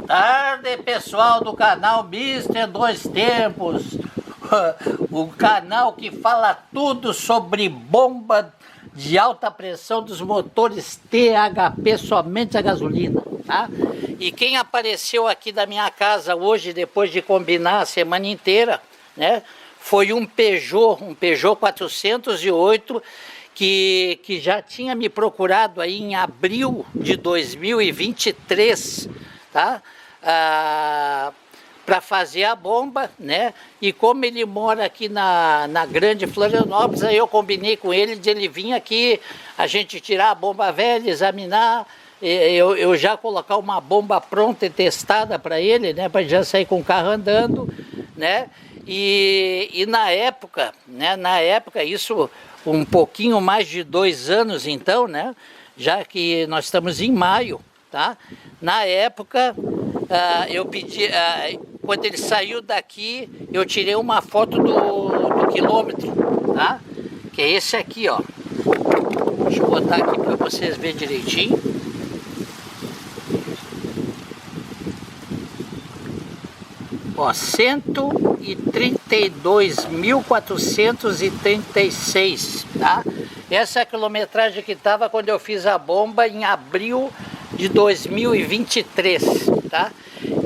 tarde, pessoal do canal Mister Dois Tempos. O canal que fala tudo sobre bomba de alta pressão dos motores THP, somente a gasolina, tá? E quem apareceu aqui da minha casa hoje, depois de combinar a semana inteira, né, foi um Peugeot 408, que já tinha me procurado aí em abril de 2023, tá? Para fazer a bomba, né? E como ele mora aqui na Grande Florianópolis, aí eu combinei com ele de ele vir aqui, a gente tirar a bomba velha, examinar, eu já colocar uma bomba pronta e testada para ele, né? Para já sair com o carro andando, né? E na época, né? Na época, isso um pouquinho mais de 2 anos então, né? Já que nós estamos em maio, tá? Na época, eu pedi, quando ele saiu daqui, eu tirei uma foto do quilômetro, tá? Que é esse aqui, ó. Deixa eu botar aqui para vocês verem direitinho. Ó, 132.436, tá? Essa é a quilometragem que estava quando eu fiz a bomba em abril de 2023, tá?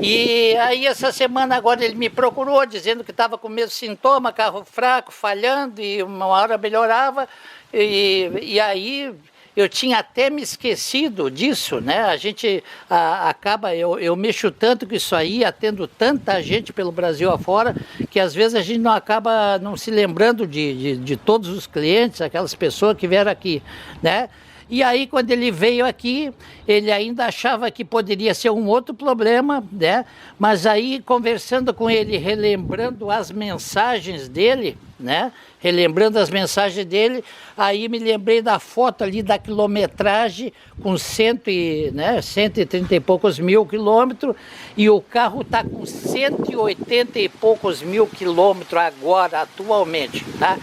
E aí essa semana agora ele me procurou dizendo que estava com o mesmo sintoma, carro fraco, falhando, e uma hora melhorava, e aí eu tinha até me esquecido disso, né? A gente acaba, eu mexo tanto com isso aí, atendo tanta gente pelo Brasil afora, que às vezes a gente não acaba não se lembrando de todos os clientes, aquelas pessoas que vieram aqui, né? E aí, quando ele veio aqui, ele ainda achava que poderia ser um outro problema, né? Mas aí, conversando com ele, relembrando as mensagens dele, né? Relembrando as mensagens dele, aí me lembrei da foto ali da quilometragem com 130 e poucos mil quilômetros, e o carro está com 180 e poucos mil quilômetros agora, atualmente, tá?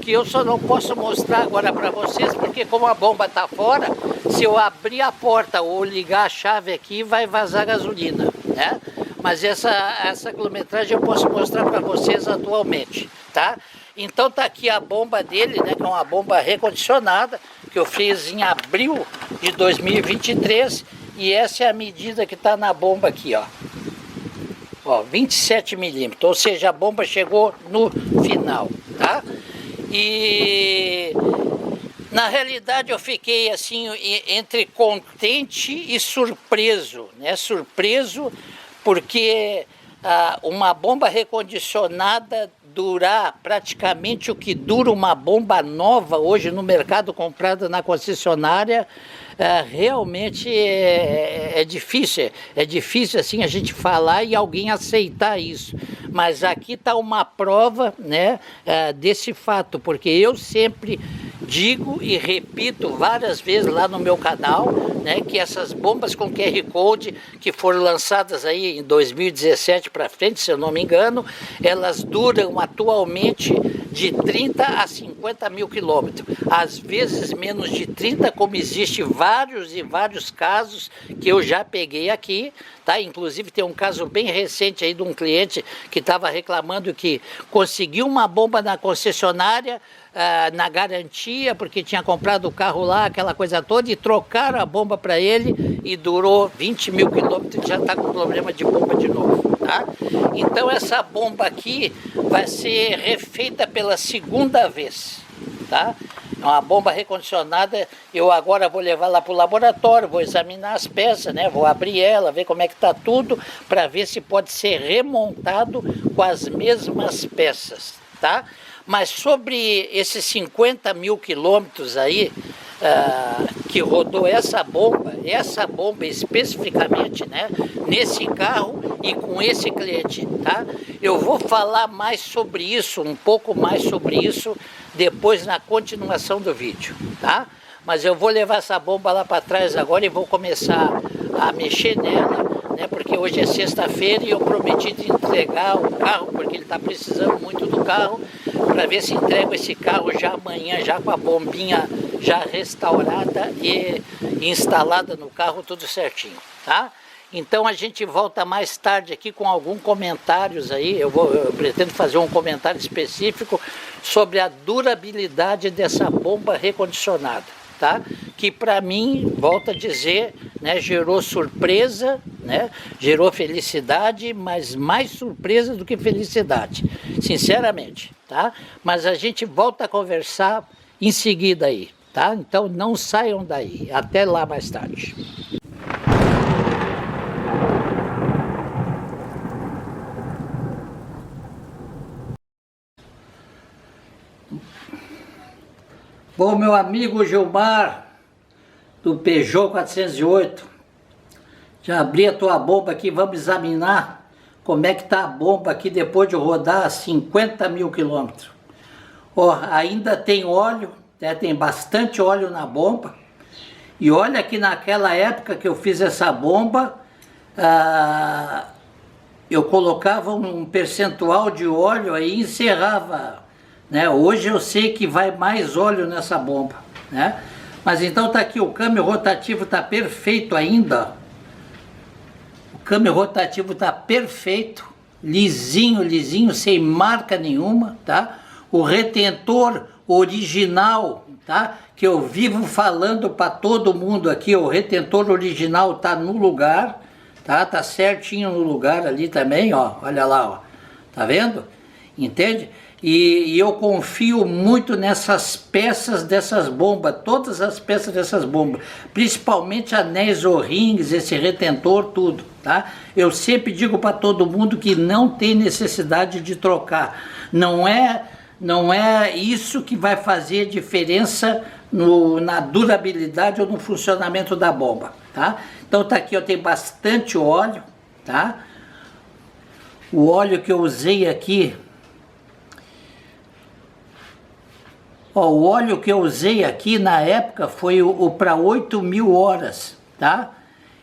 Que eu só não posso mostrar agora para vocês, porque como a bomba está fora, se eu abrir a porta ou ligar a chave aqui, vai vazar gasolina, né? Mas essa quilometragem eu posso mostrar para vocês atualmente, tá? Então tá aqui a bomba dele, né, que é uma bomba recondicionada, que eu fiz em abril de 2023, e essa é a medida que tá na bomba aqui, ó. Ó, 27 milímetros, ou seja, a bomba chegou no final, tá? E na realidade eu fiquei assim entre contente e surpreso, né? Surpreso porque uma bomba recondicionada durar praticamente o que dura uma bomba nova hoje no mercado comprada na concessionária, realmente é difícil assim a gente falar e alguém aceitar isso, mas aqui está uma prova, né, desse fato, porque eu sempre digo e repito várias vezes lá no meu canal, né, que essas bombas com QR Code que foram lançadas aí em 2017 para frente, se eu não me engano, elas duram atualmente de 30 a 50 mil quilômetros, às vezes menos de 30, como existe vários e vários casos que eu já peguei aqui, tá? Inclusive tem um caso bem recente aí de um cliente que estava reclamando que conseguiu uma bomba na concessionária, na garantia, porque tinha comprado o carro lá, aquela coisa toda, e trocaram a bomba para ele e durou 20 mil quilômetros e já está com problema de bomba de novo, tá? Então essa bomba aqui vai ser refeita pela segunda vez, tá? É uma bomba recondicionada, eu agora vou levar lá para o laboratório, vou examinar as peças, né? Vou abrir ela, ver como é que está tudo, para ver se pode ser remontado com as mesmas peças, tá? Mas sobre esses 50 mil quilômetros aí, que rodou essa bomba especificamente, né, nesse carro e com esse cliente, tá? Eu vou falar mais sobre isso, um pouco mais sobre isso, depois na continuação do vídeo, tá? Mas eu vou levar essa bomba lá para trás agora e vou começar a mexer nela, né, porque hoje é sexta-feira e eu prometi de entregar o carro, porque ele está precisando muito do carro, para ver se entrego esse carro já amanhã, já com a bombinha já restaurada e instalada no carro, tudo certinho, tá? Então a gente volta mais tarde aqui com alguns comentários aí. Eu pretendo fazer um comentário específico sobre a durabilidade dessa bomba recondicionada, tá? Que para mim, volto a dizer, né, gerou surpresa, né? Gerou felicidade, mas mais surpresa do que felicidade, sinceramente, tá? Mas a gente volta a conversar em seguida aí, tá? Então não saiam daí. Até lá mais tarde. Bom, meu amigo Gilmar, do Peugeot 408, já abri a tua bomba aqui, vamos examinar como é que está a bomba aqui depois de rodar 50 mil quilômetros. Ó, ainda tem óleo, né, tem bastante óleo na bomba, e olha que naquela época que eu fiz essa bomba, eu colocava um percentual de óleo aí e encerrava, né? Hoje eu sei que vai mais óleo nessa bomba, né? Mas então tá aqui, o câmbio rotativo tá perfeito ainda. O câmbio rotativo tá perfeito, lisinho, lisinho, sem marca nenhuma, tá? O retentor original, tá? Que eu vivo falando para todo mundo aqui, o retentor original tá no lugar, tá? Tá certinho no lugar ali também, ó. Olha lá, ó. Tá vendo? Entende? E eu confio muito nessas peças dessas bombas, todas as peças dessas bombas, principalmente anéis O-rings, esse retentor, tudo, tá? Eu sempre digo para todo mundo que não tem necessidade de trocar. Não é isso que vai fazer diferença na durabilidade ou no funcionamento da bomba, tá? Então tá aqui, ó, tem bastante óleo, tá? O óleo que eu usei aqui, ó, o óleo que eu usei aqui na época foi o para 8.000 horas, tá?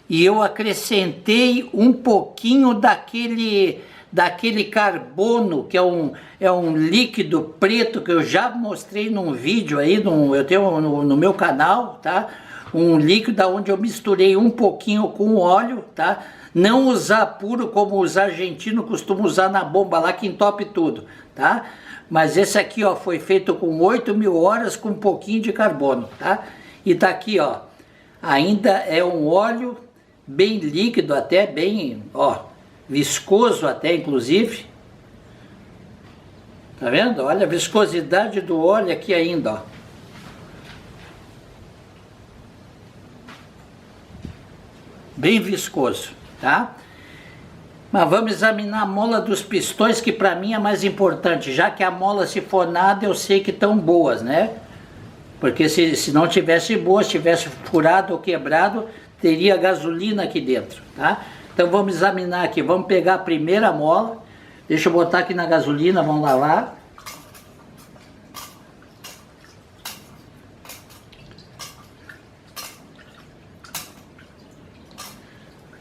E eu acrescentei um pouquinho daquele carbono, que é um líquido preto que eu já mostrei num vídeo aí, eu tenho no meu canal, tá? Um líquido onde eu misturei um pouquinho com óleo, tá? Não usar puro como os argentinos costumam usar na bomba lá que entope tudo, tá? Mas esse aqui, ó, foi feito com 8.000 horas com um pouquinho de carbono, tá? E tá aqui, ó, ainda é um óleo bem líquido, até bem, ó, viscoso até, inclusive. Tá vendo? Olha a viscosidade do óleo aqui ainda, ó. Bem viscoso, tá? Mas vamos examinar a mola dos pistões, que para mim é mais importante, já que a mola sifonada eu sei que estão boas, né? Porque se não tivesse boas, tivesse furado ou quebrado, teria gasolina aqui dentro, tá? Então vamos examinar aqui, vamos pegar a primeira mola, deixa eu botar aqui na gasolina, vamos lavar.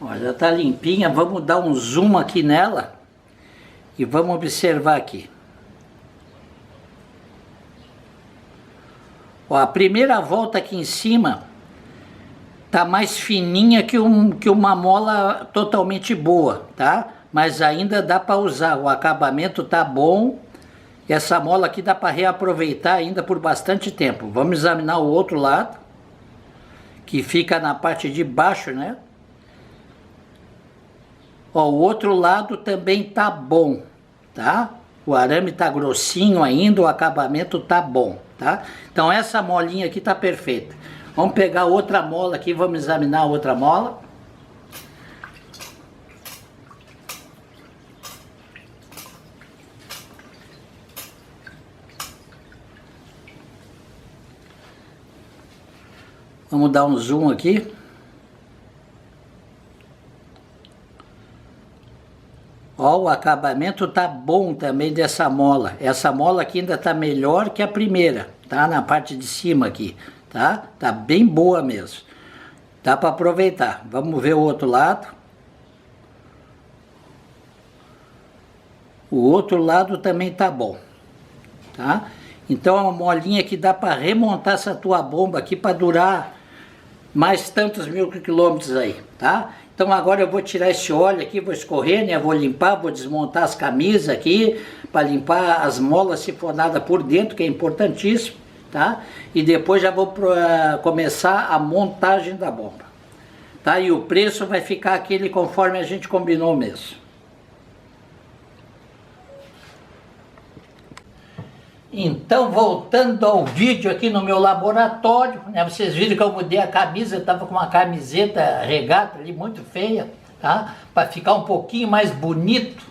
Ó, já está limpinha, vamos dar um zoom aqui nela e vamos observar aqui. Ó, a primeira volta aqui em cima tá mais fininha que uma mola totalmente boa, tá? Mas ainda dá para usar, o acabamento tá bom. Essa mola aqui dá para reaproveitar ainda por bastante tempo. Vamos examinar o outro lado, que fica na parte de baixo, né? Ó, o outro lado também tá bom, tá? O arame tá grossinho ainda, o acabamento tá bom, tá? Então essa molinha aqui tá perfeita. Vamos pegar outra mola aqui, vamos examinar a outra mola. Vamos dar um zoom aqui. Ó, o acabamento tá bom também dessa mola. Essa mola aqui ainda tá melhor que a primeira, tá? Na parte de cima aqui, tá? Tá bem boa mesmo. Dá para aproveitar. Vamos ver o outro lado. O outro lado também tá bom, tá? Então é uma molinha que dá para remontar essa tua bomba aqui para durar mais tantos mil quilômetros aí, tá? Então agora eu vou tirar esse óleo aqui, vou escorrer, né? Vou limpar, vou desmontar as camisas aqui, para limpar as molas sifonadas por dentro, que é importantíssimo, tá? E depois já vou começar a montagem da bomba, tá? E o preço vai ficar aquele conforme a gente combinou mesmo. Então, voltando ao vídeo aqui no meu laboratório, né, vocês viram que eu mudei a camisa, eu estava com uma camiseta regata ali, muito feia, tá? Para ficar um pouquinho mais bonito,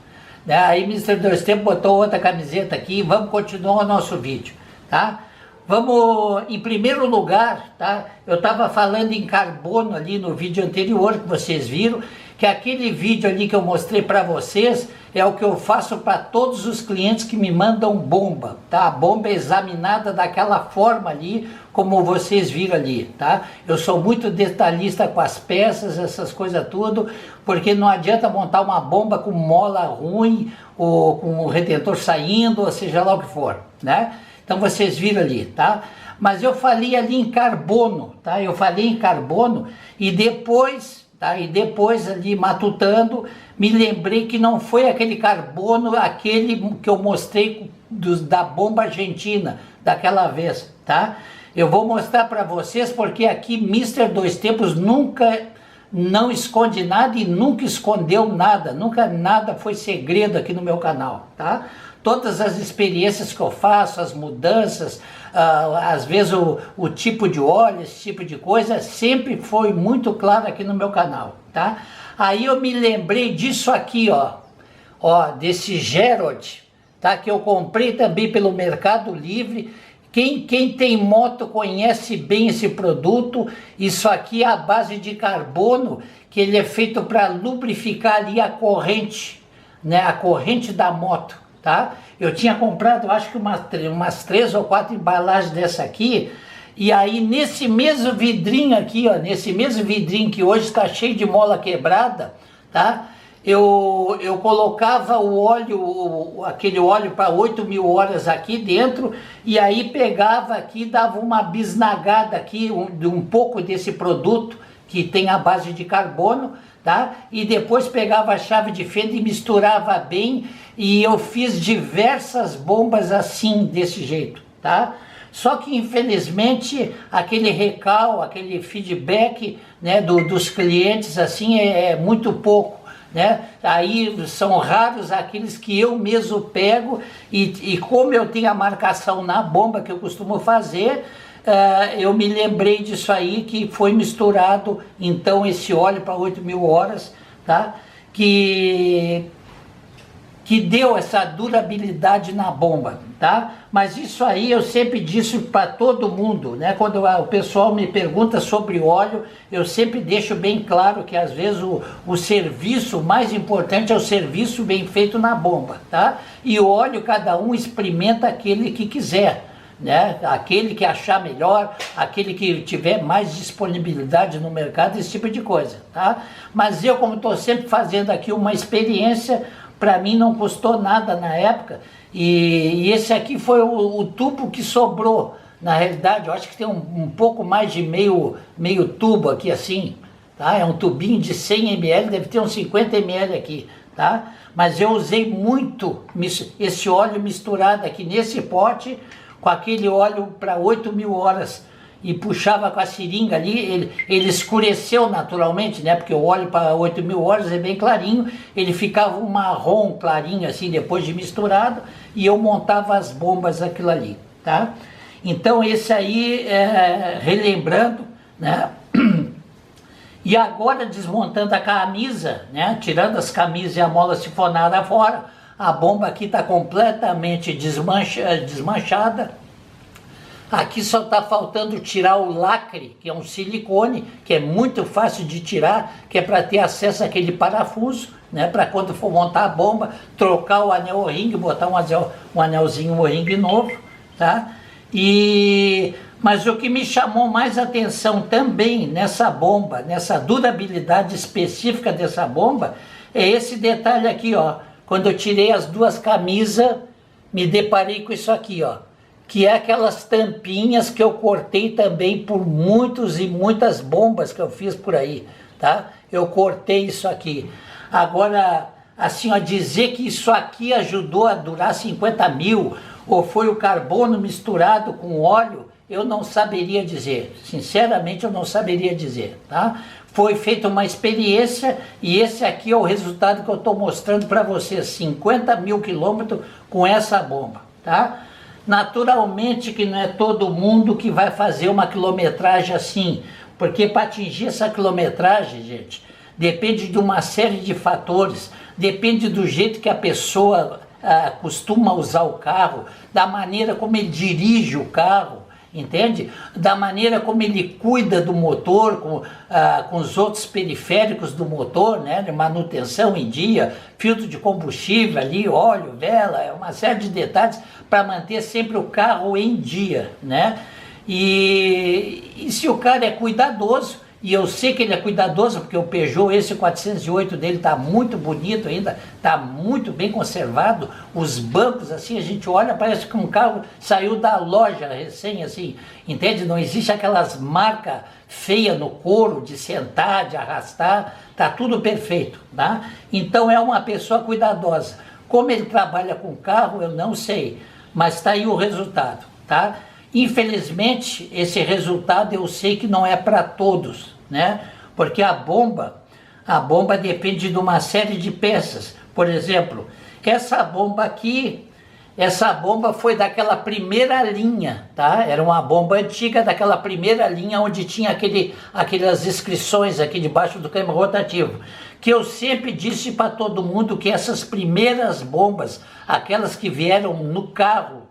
né? Aí Mr. Dois Tempos botou outra camiseta aqui, vamos continuar o nosso vídeo, tá? Vamos, em primeiro lugar, tá? Eu estava falando em carbono ali no vídeo anterior, que vocês viram, que aquele vídeo ali que eu mostrei para vocês é o que eu faço para todos os clientes que me mandam bomba, tá? A bomba é examinada daquela forma ali, como vocês viram ali, tá? Eu sou muito detalhista com as peças, essas coisas tudo, porque não adianta montar uma bomba com mola ruim, ou com o retentor saindo, ou seja lá o que for, né? Então vocês viram ali, tá? Mas eu falei ali em carbono, tá? Eu falei em carbono e depois... Tá? E depois ali matutando, me lembrei que não foi aquele carbono, aquele que eu mostrei da bomba argentina, daquela vez, tá? Eu vou mostrar para vocês porque aqui Mr. Dois Tempos nunca não esconde nada e nunca escondeu nada, nunca nada foi segredo aqui no meu canal, tá? Todas as experiências que eu faço, as mudanças, às vezes o tipo de óleo, esse tipo de coisa, sempre foi muito claro aqui no meu canal, tá? Aí eu me lembrei disso aqui, ó, desse Gerald, tá? Que eu comprei também pelo Mercado Livre. Quem tem moto conhece bem esse produto. Isso aqui é a base de carbono, que ele é feito para lubrificar ali a corrente, né? A corrente da moto. Tá? Eu tinha comprado, acho que umas 3 ou 4 embalagens dessa aqui, e aí nesse mesmo vidrinho aqui, ó, nesse mesmo vidrinho que hoje está cheio de mola quebrada, tá? Eu colocava o óleo, aquele óleo para 8.000 horas aqui dentro, e aí pegava aqui, dava uma bisnagada aqui, um pouco desse produto que tem a base de carbono, tá? E depois pegava a chave de fenda e misturava bem, e eu fiz diversas bombas assim, desse jeito, tá? Só que infelizmente aquele recal, aquele feedback, né, dos clientes assim é muito pouco, né? Aí são raros aqueles que eu mesmo pego e como eu tenho a marcação na bomba que eu costumo fazer, eu me lembrei disso aí, que foi misturado então esse óleo para 8.000 horas, tá? Que deu essa durabilidade na bomba, tá? Mas isso aí eu sempre disse para todo mundo, né? Quando o pessoal me pergunta sobre óleo, eu sempre deixo bem claro que às vezes o serviço mais importante é o serviço bem feito na bomba, tá? E o óleo cada um experimenta aquele que quiser, né? Aquele que achar melhor, aquele que tiver mais disponibilidade no mercado, esse tipo de coisa, tá? Mas eu, como estou sempre fazendo aqui uma experiência, para mim não custou nada na época, e esse aqui foi o tubo que sobrou. Na realidade, eu acho que tem um pouco mais de meio tubo aqui assim, tá? É um tubinho de 100 ml, deve ter uns 50 ml aqui, tá? Mas eu usei muito esse óleo misturado aqui nesse pote, com aquele óleo para 8.000 horas, e puxava com a seringa ali, ele escureceu naturalmente, né? Porque o óleo para 8.000 horas é bem clarinho, ele ficava um marrom clarinho assim, depois de misturado, e eu montava as bombas aquilo ali, tá? Então esse aí, relembrando, né? E agora desmontando a camisa, né? Tirando as camisas e a mola sifonada fora, a bomba aqui está completamente desmanchada. Aqui só está faltando tirar o lacre, que é um silicone, que é muito fácil de tirar, que é para ter acesso àquele parafuso, né? Para quando for montar a bomba, trocar o anel O-ring, botar um anelzinho O-ring novo, tá? Mas o que me chamou mais atenção também nessa bomba, nessa durabilidade específica dessa bomba, é esse detalhe aqui, ó. Quando eu tirei as 2 camisas, me deparei com isso aqui, ó. Que é aquelas tampinhas que eu cortei também por muitas bombas que eu fiz por aí, tá? Eu cortei isso aqui. Agora, assim, ó, dizer que isso aqui ajudou a durar 50 mil, ou foi o carbono misturado com óleo, eu não saberia dizer. Sinceramente, eu não saberia dizer, tá? Foi feita uma experiência e esse aqui é o resultado que eu estou mostrando para vocês, 50 mil quilômetros com essa bomba, tá? Naturalmente que não é todo mundo que vai fazer uma quilometragem assim, porque para atingir essa quilometragem, gente, depende de uma série de fatores, depende do jeito que a pessoa costuma usar o carro, da maneira como ele dirige o carro, entende? Da maneira como ele cuida do motor, com os outros periféricos do motor, né? De manutenção em dia, filtro de combustível ali, óleo, vela, uma série de detalhes para manter sempre o carro em dia, né? E se o cara é cuidadoso, e eu sei que ele é cuidadoso, porque o Peugeot, esse 408 dele está muito bonito ainda, está muito bem conservado, os bancos assim, a gente olha, parece que um carro saiu da loja recém, assim, entende? Não existe aquelas marcas feias no couro, de sentar, de arrastar, está tudo perfeito, tá? Então é uma pessoa cuidadosa. Como ele trabalha com carro, eu não sei, mas está aí o resultado, tá? Infelizmente, esse resultado eu sei que não é para todos, né? Porque a bomba depende de uma série de peças. Por exemplo, essa bomba aqui, essa bomba foi daquela primeira linha, tá? Era uma bomba antiga daquela primeira linha onde tinha aquelas inscrições aqui debaixo do câmbio rotativo. Que eu sempre disse para todo mundo que essas primeiras bombas, aquelas que vieram no carro,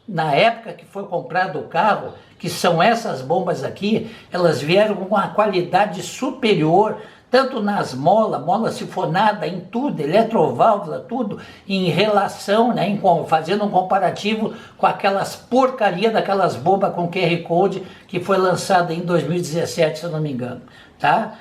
na época que foi comprado o carro, que são essas bombas aqui, elas vieram com uma qualidade superior, tanto nas mola sifonada, em tudo, eletroválvula, tudo, em relação, né, fazendo um comparativo com aquelas porcaria daquelas bombas com QR Code que foi lançada em 2017, se eu não me engano, tá?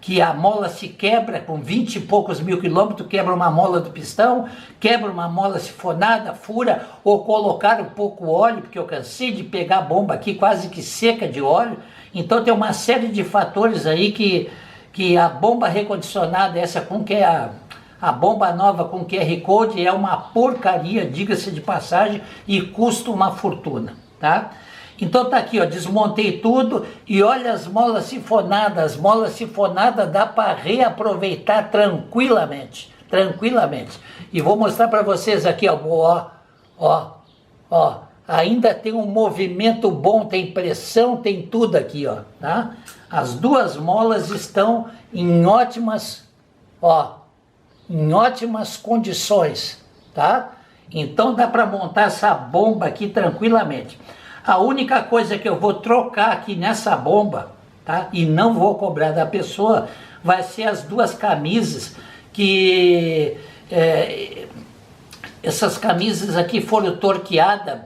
Que a mola se quebra com 20 e poucos mil quilômetros, quebra uma mola do pistão, quebra uma mola sifonada, fura, ou colocar um pouco óleo, porque eu cansei de pegar a bomba aqui quase que seca de óleo. Então tem uma série de fatores aí que a bomba recondicionada, essa com que é a bomba nova com QR Code, é uma porcaria, diga-se de passagem, e custa uma fortuna, tá? Então tá aqui, ó, desmontei tudo e olha as molas sifonadas dá para reaproveitar tranquilamente. E vou mostrar para vocês aqui, ó, ainda tem um movimento bom, tem pressão, tem tudo aqui, ó, tá? As duas molas estão em ótimas condições, tá? Então dá para montar essa bomba aqui tranquilamente. A única coisa que eu vou trocar aqui nessa bomba, tá? E não vou cobrar da pessoa, vai ser as duas camisas que... essas camisas aqui foram torqueadas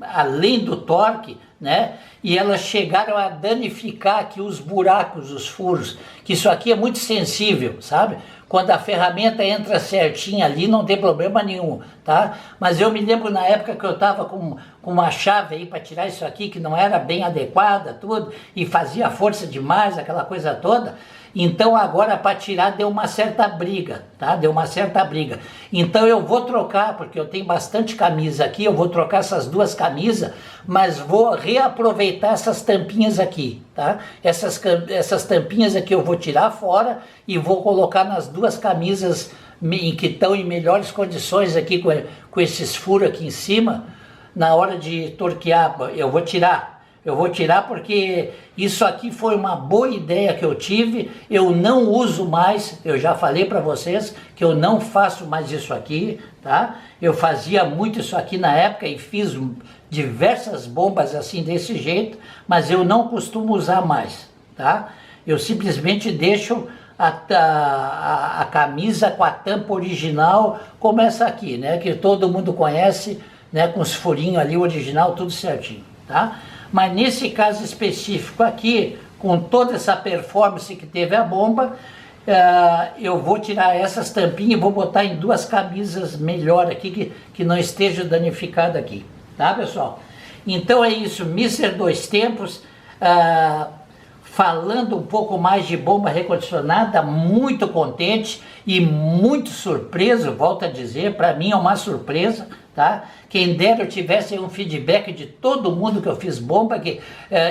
além do torque, né? E elas chegaram a danificar aqui os buracos, os furos, que isso aqui é muito sensível, sabe? Quando a ferramenta entra certinha ali, não tem problema nenhum, tá? Mas eu me lembro na época que eu estava com uma chave aí para tirar isso aqui, que não era bem adequada, tudo, e fazia força demais, aquela coisa toda. Então agora para tirar deu uma certa briga, tá? Deu uma certa briga. Então eu vou trocar, porque eu tenho bastante camisa aqui, eu vou trocar essas duas camisas, mas vou reaproveitar essas tampinhas aqui, tá? Essas tampinhas aqui eu vou tirar fora e vou colocar nas duas camisas que estão em melhores condições aqui, com esses furos aqui em cima. Na hora de torquear, eu vou tirar porque isso aqui foi uma boa ideia que eu tive, eu não uso mais, eu já falei para vocês que eu não faço mais isso aqui, tá? Eu fazia muito isso aqui na época e fiz diversas bombas assim desse jeito, mas eu não costumo usar mais, tá? Eu simplesmente deixo a camisa com a tampa original, como essa aqui, né? Que todo mundo conhece, né? Com os furinhos ali, original, tudo certinho, tá? Mas nesse caso específico aqui, com toda essa performance que teve a bomba, eu vou tirar essas tampinhas e vou botar em duas camisas melhor aqui, que não esteja danificada aqui, tá, pessoal? Então é isso, Mister Dois Tempos, falando um pouco mais de bomba recondicionada, muito contente e muito surpreso, volto a dizer, para mim é uma surpresa, tá? Quem dera eu tivesse um feedback de todo mundo que eu fiz bomba, que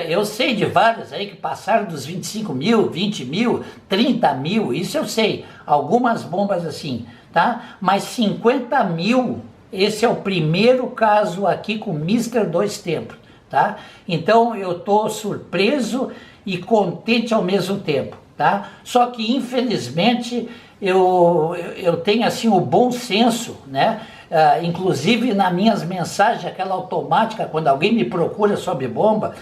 eu sei de várias aí que passaram dos 25 mil, 20 mil, 30 mil, isso eu sei, algumas bombas assim, tá? Mas 50 mil, esse é o primeiro caso aqui com Mister Dois Tempos, tá? Então eu tô surpreso e contente ao mesmo tempo, tá? Só que infelizmente eu tenho assim o bom senso, né? Inclusive nas minhas mensagens, aquela automática, quando alguém me procura sobre bomba,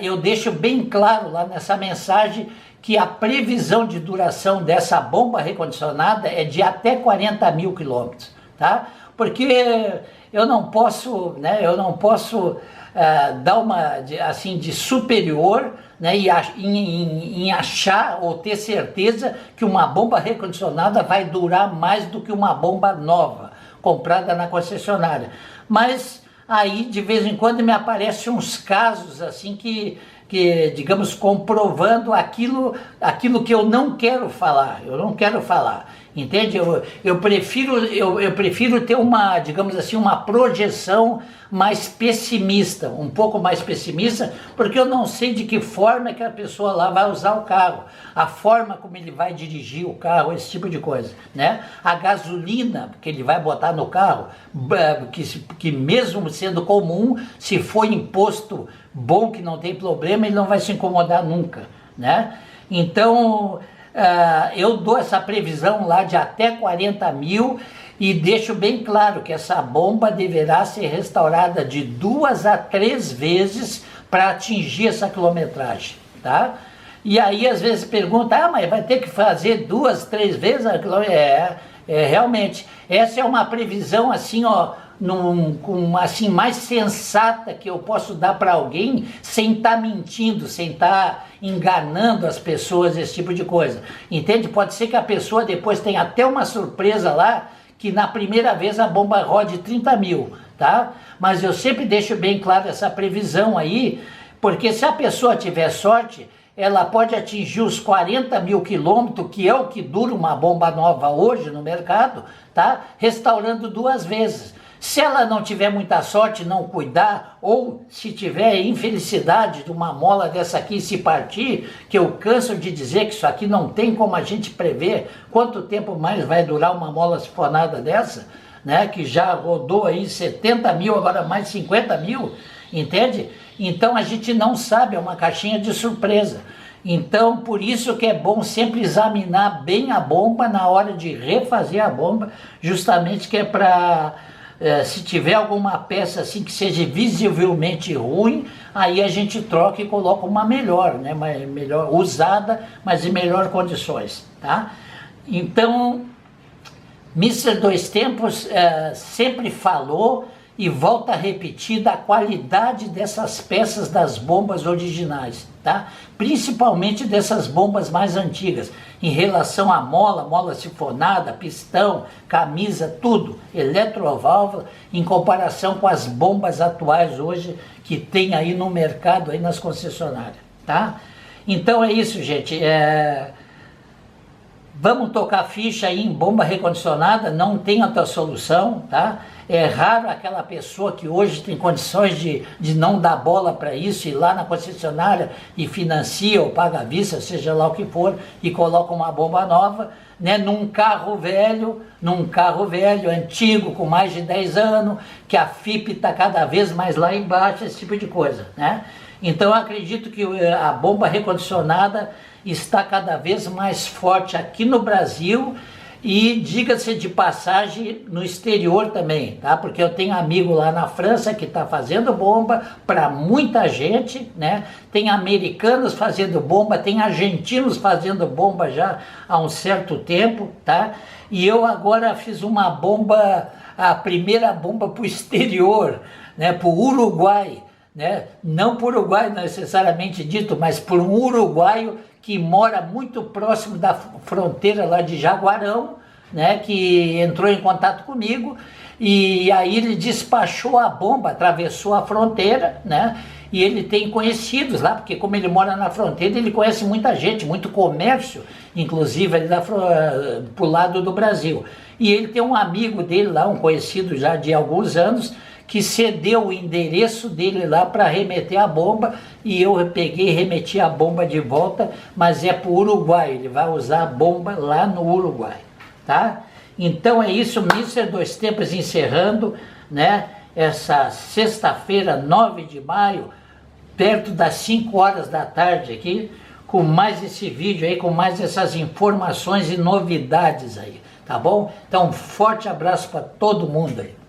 eu deixo bem claro lá nessa mensagem que a previsão de duração dessa bomba recondicionada é de até 40 mil quilômetros, tá? Porque eu não posso, né? Eu não posso dar uma assim de superior, né, em achar ou ter certeza que uma bomba recondicionada vai durar mais do que uma bomba nova comprada na concessionária. Mas aí de vez em quando me aparecem uns casos assim que digamos, comprovando aquilo que eu não quero falar, entende? Eu prefiro ter uma, digamos assim, uma projeção mais pessimista, um pouco mais pessimista, porque eu não sei de que forma que a pessoa lá vai usar o carro, a forma como ele vai dirigir o carro, esse tipo de coisa, né? A gasolina que ele vai botar no carro, que mesmo sendo comum, se for imposto bom, que não tem problema, ele não vai se incomodar nunca, né? Então, eu dou essa previsão lá de até 40 mil e deixo bem claro que essa bomba deverá ser restaurada de 2 a 3 vezes para atingir essa quilometragem, tá? E aí às vezes pergunta, mas vai ter que fazer 2, 3 vezes a quilometragem? Realmente, essa é uma previsão assim, ó, assim, mais sensata que eu posso dar para alguém sem estar mentindo, sem estar enganando as pessoas, esse tipo de coisa, entende? Pode ser que a pessoa depois tenha até uma surpresa lá, que na primeira vez a bomba rode 30 mil, tá? Mas eu sempre deixo bem claro essa previsão aí, porque se a pessoa tiver sorte, ela pode atingir os 40 mil quilômetros, que é o que dura uma bomba nova hoje no mercado, tá? Restaurando 2 vezes. Se ela não tiver muita sorte, não cuidar, ou se tiver infelicidade de uma mola dessa aqui se partir, que eu canso de dizer que isso aqui não tem como a gente prever quanto tempo mais vai durar uma mola sifonada dessa, né? Que já rodou aí 70 mil, agora mais 50 mil, entende? Então a gente não sabe, é uma caixinha de surpresa. Então por isso que é bom sempre examinar bem a bomba na hora de refazer a bomba, justamente que é para... se tiver alguma peça assim que seja visivelmente ruim, aí a gente troca e coloca uma melhor, né? Melhor usada, mas em melhores condições, tá? Então, Mister Dois Tempos sempre falou e volta a repetir da qualidade dessas peças das bombas originais, tá? Principalmente dessas bombas mais antigas, em relação à mola sifonada, pistão, camisa, tudo, eletroválvula, em comparação com as bombas atuais hoje que tem aí no mercado, aí nas concessionárias, tá? Então é isso, gente, vamos tocar ficha aí em bomba recondicionada, não tem outra solução, tá? É raro aquela pessoa que hoje tem condições de não dar bola para isso, ir lá na concessionária e financia ou paga à vista, seja lá o que for, e coloca uma bomba nova, né, num carro velho, antigo, com mais de 10 anos, que a FIP está cada vez mais lá embaixo, esse tipo de coisa, né? Então eu acredito que a bomba recondicionada está cada vez mais forte aqui no Brasil e, diga-se de passagem, no exterior também, tá? Porque eu tenho amigo lá na França que está fazendo bomba para muita gente, né? Tem americanos fazendo bomba, tem argentinos fazendo bomba já há um certo tempo, tá? E eu agora fiz uma bomba, a primeira bomba para o exterior, né? Para o Uruguai, né? Não por Uruguai necessariamente dito, mas por um uruguaio que mora muito próximo da fronteira lá de Jaguarão, né, que entrou em contato comigo, e aí ele despachou a bomba, atravessou a fronteira, né, e ele tem conhecidos lá, porque como ele mora na fronteira, ele conhece muita gente, muito comércio, inclusive ali pro lado do Brasil. E ele tem um amigo dele lá, um conhecido já de alguns anos, que cedeu o endereço dele lá para remeter a bomba, e eu peguei e remeti a bomba de volta, mas é para o Uruguai, ele vai usar a bomba lá no Uruguai, tá? Então é isso, Mister Dois Tempos encerrando, né, essa sexta-feira, 9 de maio, perto das 5 horas da tarde aqui, com mais esse vídeo aí, com mais essas informações e novidades aí, tá bom? Então um forte abraço para todo mundo aí.